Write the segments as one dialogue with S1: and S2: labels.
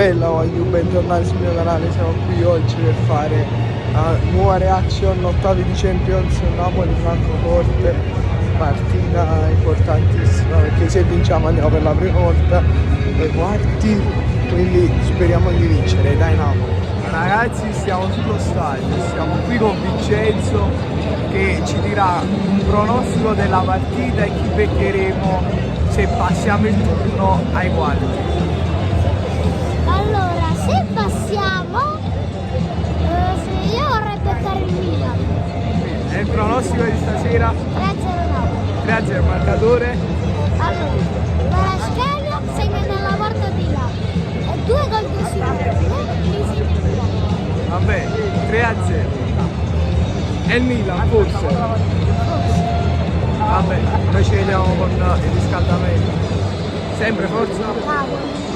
S1: Bella, voglio bentornare sul mio canale, siamo qui oggi per fare una nuova reaction, ottavi di Champions, Napoli-Francoforte, partita importantissima perché se vinciamo andiamo per la prima volta ai quarti, quindi speriamo di vincere, dai Napoli. Ragazzi, stiamo sullo stadio, siamo qui con Vincenzo che ci dirà un pronostico della partita e chi beccheremo se passiamo il turno ai quarti.
S2: Allora, se passiamo, io vorrei beccare il Milan.
S1: È il pronostico di stasera?
S2: 3-0 Napoli.
S1: 3-0 marcatore?
S2: Allora, Kvaratskhelia segna nella porta di là. E 2 gol di Simone.
S1: Vabbè, 3-0. E il Milan forse? Vabbè, noi ci vediamo con il riscaldamento. Sempre forza?
S2: Napoli.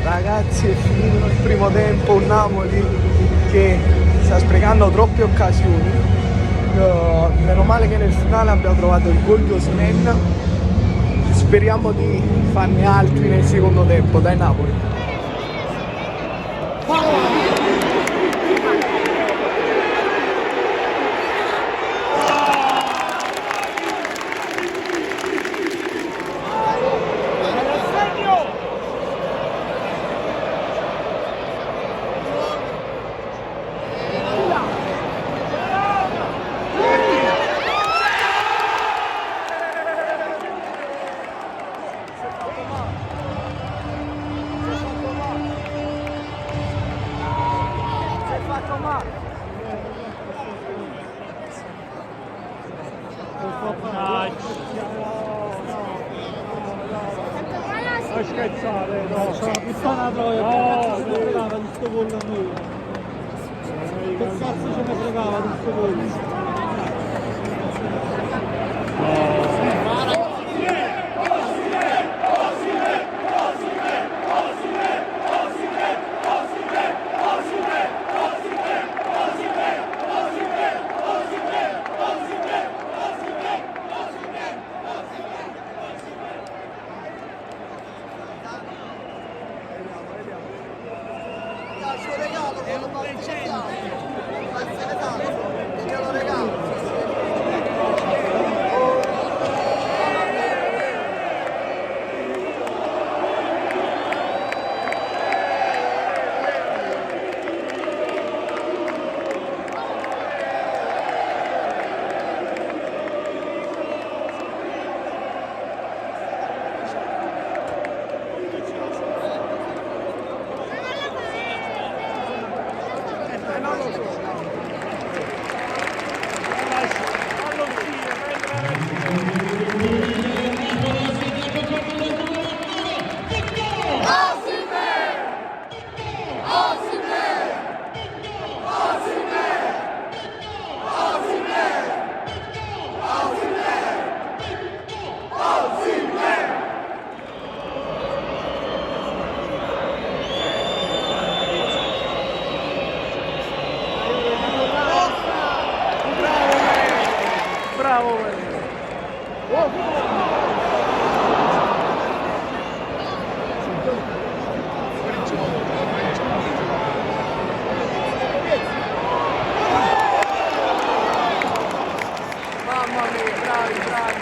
S1: Ragazzi, è finito il primo tempo, un Napoli che sta sprecando troppe occasioni. Meno male che nel finale abbiamo trovato il gol di Osimhen. Speriamo di farne altri nel secondo tempo, dai Napoli.
S3: Non scherzare, no, sono una troia, che cazzo ce ne fregava di sto gol a noi? Che cazzo ce ne fregava di sto gol?
S1: Mamma mia, bravi, bravi.